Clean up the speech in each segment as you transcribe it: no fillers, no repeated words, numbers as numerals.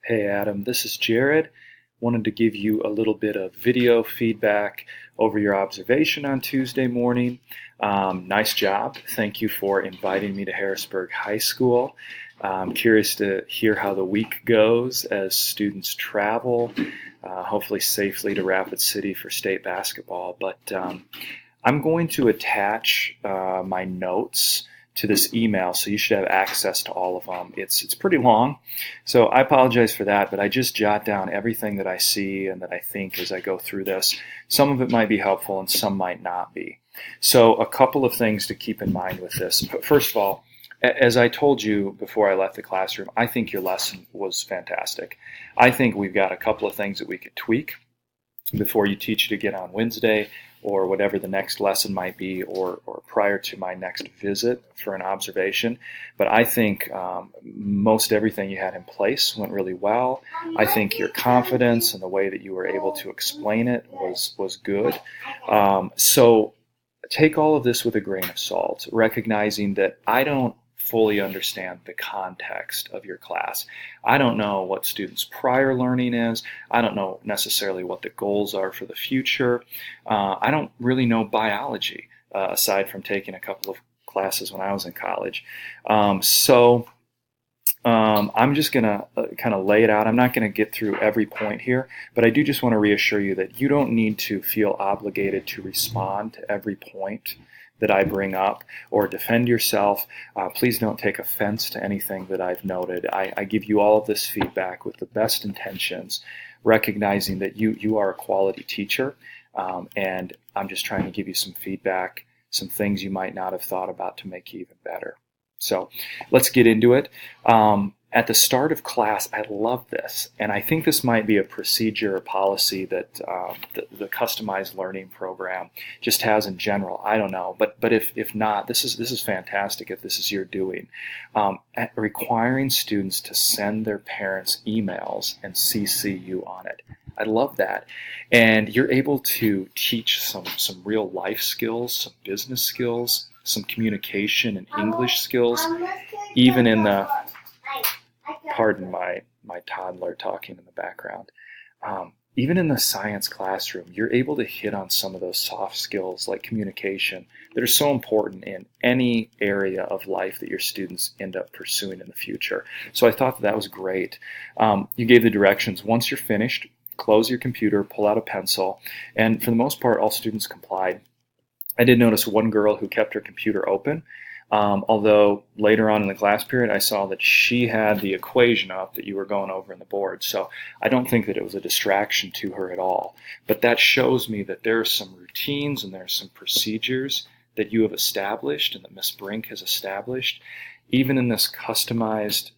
Hey Adam, this is Jared. Wanted to give you a little bit of video feedback over your observation on Tuesday morning. Nice job. Thank you for inviting me to Harrisburg High School. I'm curious to hear how the week goes as students travel, hopefully safely to Rapid City for state basketball. But I'm going to attach my notes to this email, so you should have access to all of them. It's pretty long, so I apologize for that, but I just jot down everything that I see and that I think as I go through this. Some of it might be helpful and some might not be. So a couple of things to keep in mind with this. First of all, as I told you before I left the classroom, I think your lesson was fantastic. I think we've got a couple of things that we could tweak before you teach it again on Wednesday, or whatever the next lesson might be, or prior to my next visit for an observation. But I think most everything you had in place went really well. I think your confidence and the way that you were able to explain it was good. So take all of this with a grain of salt, recognizing that I don't fully understand the context of your class. I don't know what students' prior learning is. I don't know necessarily what the goals are for the future. I don't really know biology, aside from taking a couple of classes when I was in college. I'm just going to kind of lay it out. I'm not going to get through every point here, but I do just want to reassure you that you don't need to feel obligated to respond to every point that I bring up or defend yourself. Please don't take offense to anything that I've noted. I give you all of this feedback with the best intentions, recognizing that you are a quality teacher, and I'm just trying to give you some feedback, some things you might not have thought about to make you even better. So let's get into it. At the start of class, I love this, and I think this might be a procedure or policy that the customized learning program just has in general. I don't know, but if not, this is fantastic if this is your doing. Requiring students to send their parents emails and CC you on it. I love that. And you're able to teach some real life skills, some business skills, some communication and English skills, even in the, pardon my toddler talking in the background. Even in the science classroom, you're able to hit on some of those soft skills like communication that are so important in any area of life that your students end up pursuing in the future. So I thought that was great. You gave the directions. Once you're finished, close your computer, pull out a pencil, and for the most part, all students complied. I did notice one girl who kept her computer open, although later on in the class period I saw that she had the equation up that you were going over in the board. So I don't think that it was a distraction to her at all. But that shows me that there are some routines and there are some procedures that you have established and that Ms. Brink has established, even in this customized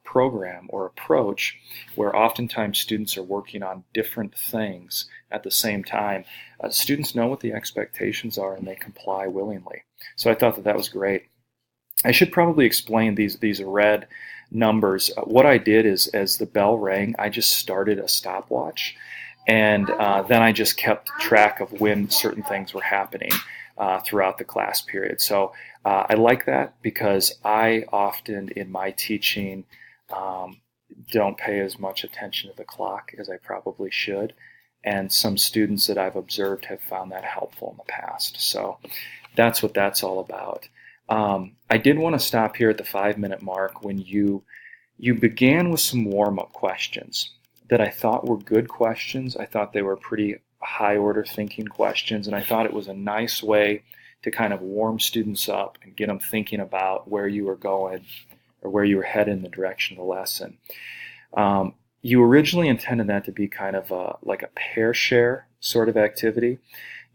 program or approach where oftentimes students are working on different things at the same time. Students know what the expectations are and they comply willingly. So I thought that was great. I should probably explain these red numbers. What I did is, as the bell rang, I just started a stopwatch, and then I just kept track of when certain things were happening throughout the class period. So I like that because I often in my teaching don't pay as much attention to the clock as I probably should, and some students that I've observed have found that helpful in the past. So that's what that's all about. I did want to stop here at the 5-minute mark when you began with some warm-up questions that I thought were good questions. I thought they were pretty high-order thinking questions, and I thought it was a nice way to kind of warm students up and get them thinking about where you were going or where you were headed in the direction of the lesson. You originally intended that to be kind of like a pair share sort of activity,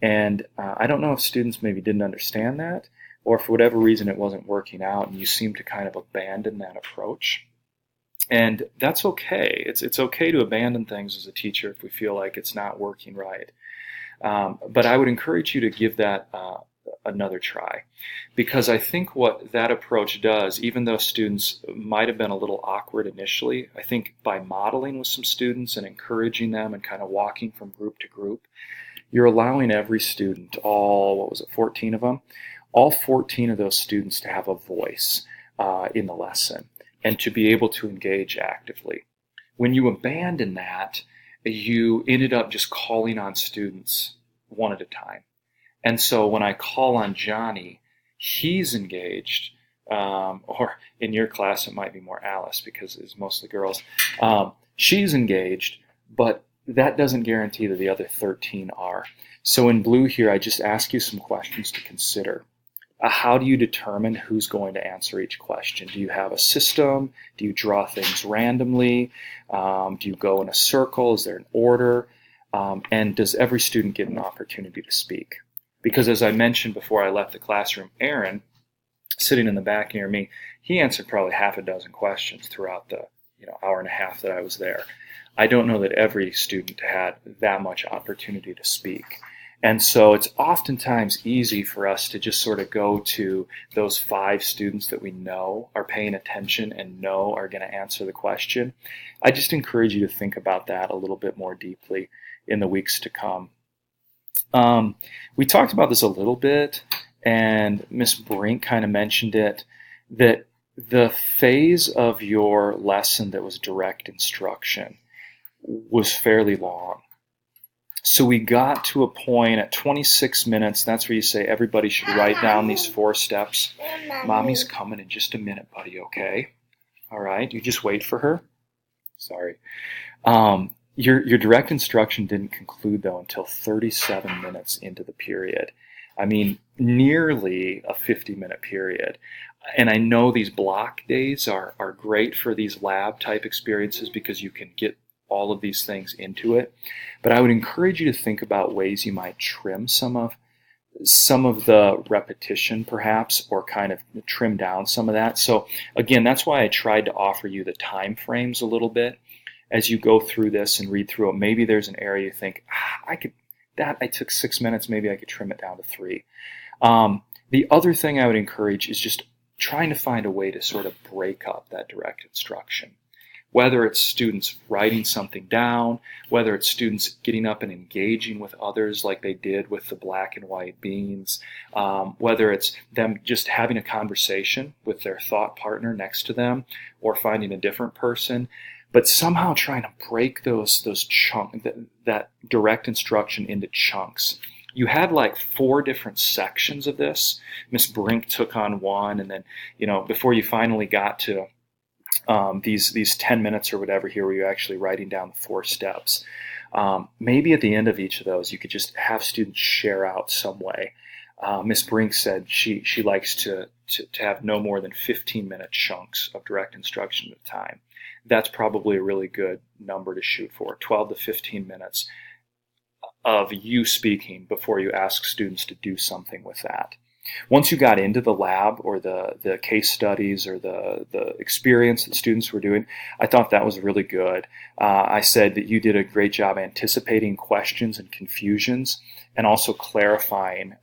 and I don't know if students maybe didn't understand that, or for whatever reason it wasn't working out and you seem to kind of abandon that approach. And that's okay. It's okay to abandon things as a teacher if we feel like it's not working right. But I would encourage you to give that another try, because I think what that approach does, even though students might have been a little awkward initially, I think by modeling with some students and encouraging them and kind of walking from group to group, you're allowing every student, all 14 of them, all 14 of those students to have a voice in the lesson and to be able to engage actively. When you abandon that, you ended up just calling on students one at a time. And so when I call on Johnny, he's engaged, or in your class it might be more Alice because it's mostly girls. She's engaged, but that doesn't guarantee that the other 13 are. So in blue here, I just ask you some questions to consider. How do you determine who's going to answer each question? Do you have a system? Do you draw things randomly? Do you go in a circle? Is there an order? And does every student get an opportunity to speak? Because as I mentioned before I left the classroom, Aaron, sitting in the back near me, he answered probably half a dozen questions throughout the hour and a half that I was there. I don't know that every student had that much opportunity to speak. And so it's oftentimes easy for us to just sort of go to those 5 students that we know are paying attention and know are going to answer the question. I just encourage you to think about that a little bit more deeply in the weeks to come. We talked about this a little bit, and Ms. Brink kind of mentioned it, that the phase of your lesson that was direct instruction was fairly long. So we got to a point at 26 minutes, that's where you say everybody should write down these 4 steps. Mommy's coming in just a minute, buddy, okay? All right, you just wait for her. Sorry. Your direct instruction didn't conclude, though, until 37 minutes into the period. I mean, nearly a 50-minute period. And I know these block days are great for these lab-type experiences because you can get all of these things into it. But I would encourage you to think about ways you might trim some of the repetition, perhaps, or kind of trim down some of that. So again, that's why I tried to offer you the time frames a little bit as you go through this and read through it. Maybe there's an area you think, I took 6 minutes, maybe I could trim it down to 3. The other thing I would encourage is just trying to find a way to sort of break up that direct instruction. Whether it's students writing something down, whether it's students getting up and engaging with others like they did with the black and white beans, whether it's them just having a conversation with their thought partner next to them or finding a different person, but somehow trying to break those chunks, that direct instruction into chunks. You had like 4 different sections of this. Miss Brink took on one, and then, before you finally got to these 10 minutes or whatever here where you're actually writing down the 4 steps. Maybe at the end of each of those, you could just have students share out some way. Miss Brink said she likes to have no more than 15-minute chunks of direct instruction at a time. That's probably a really good number to shoot for, 12 to 15 minutes of you speaking before you ask students to do something with that. Once you got into the lab or the case studies or the experience that students were doing, I thought that was really good. I said that you did a great job anticipating questions and confusions and also clarifying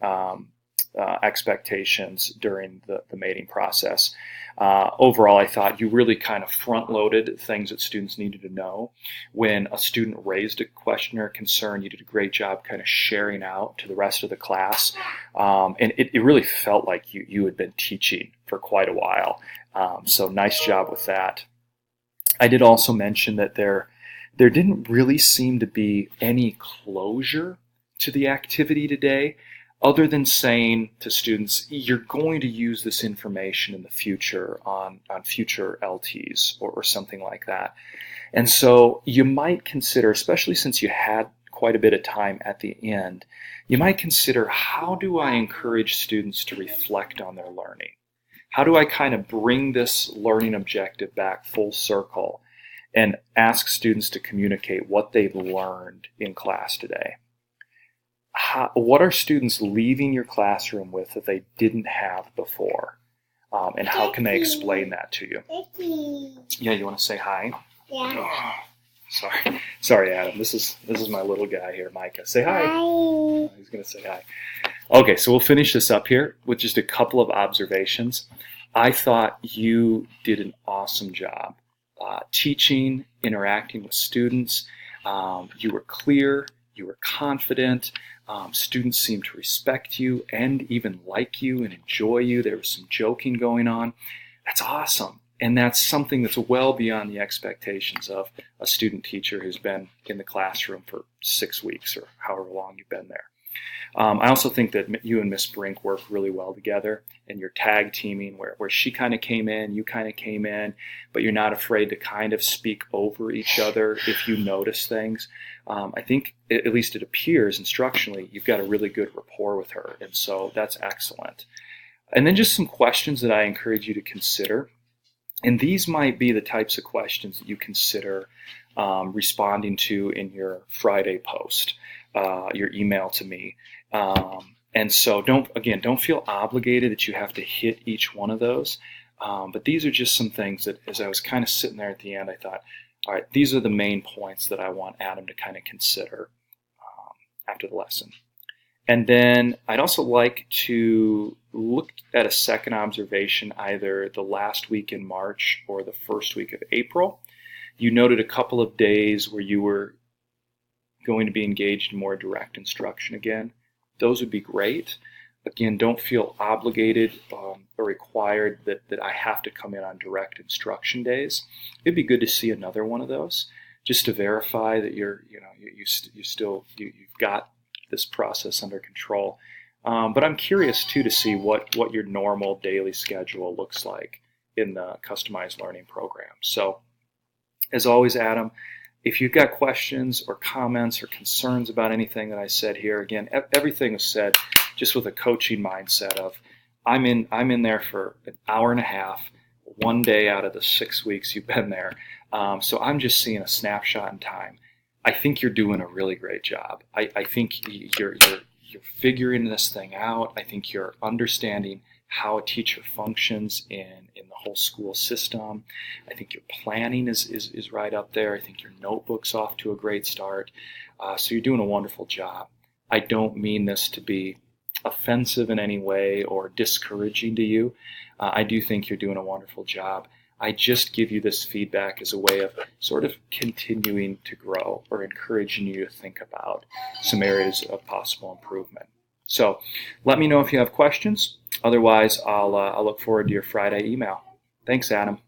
expectations during the mating process. Overall, I thought you really kind of front-loaded things that students needed to know. When a student raised a question or a concern, you did a great job kind of sharing out to the rest of the class. And it really felt like you had been teaching for quite a while. So nice job with that. I did also mention that there didn't really seem to be any closure to the activity today, other than saying to students, you're going to use this information in the future on future LTs or something like that. And so you might consider, especially since you had quite a bit of time at the end, you might consider, how do I encourage students to reflect on their learning? How do I kind of bring this learning objective back full circle and ask students to communicate what they've learned in class today? What are students leaving your classroom with that they didn't have before? And how can they explain that to you? Yeah, you want to say hi? Yeah. Oh, sorry, Adam. This is my little guy here, Micah. Say hi. Hi. Oh, he's going to say hi. Okay, so we'll finish this up here with just a couple of observations. I thought you did an awesome job teaching, interacting with students. You were clear. You were confident. Students seemed to respect you and even like you and enjoy you. There was some joking going on. That's awesome. And that's something that's well beyond the expectations of a student teacher who's been in the classroom for 6 weeks or however long you've been there. I also think that you and Miss Brink work really well together, and you're tag teaming where she kind of came in, you kind of came in, but you're not afraid to kind of speak over each other if you notice things. I think, at least it appears instructionally, you've got a really good rapport with her, and so that's excellent. And then just some questions that I encourage you to consider. And these might be the types of questions that you consider responding to in your Friday post, your email to me. And so don't feel obligated that you have to hit each one of those. But these are just some things that, as I was kind of sitting there at the end, I thought, all right, these are the main points that I want Adam to kind of consider after the lesson. And then I'd also like to look at a second observation either the last week in March or the first week of April. You noted a couple of days where you were going to be engaged in more direct instruction again. Those would be great. Again, don't feel obligated or required that I have to come in on direct instruction days. It'd be good to see another one of those just to verify that you've got this process under control. But I'm curious too to see what your normal daily schedule looks like in the customized learning program. So as always, Adam, if you've got questions or comments or concerns about anything that I said here, again, everything was said just with a coaching mindset of I'm in there for an hour and a half, one day out of the 6 weeks you've been there. So I'm just seeing a snapshot in time. I think you're doing a really great job. I think you're figuring this thing out. I think you're understanding how a teacher functions in the whole school system. I think your planning is right up there. I think your notebook's off to a great start. So you're doing a wonderful job. I don't mean this to be offensive in any way or discouraging to you. I do think you're doing a wonderful job. I just give you this feedback as a way of sort of continuing to grow or encouraging you to think about some areas of possible improvement. So let me know if you have questions. Otherwise, I'll look forward to your Friday email. Thanks, Adam.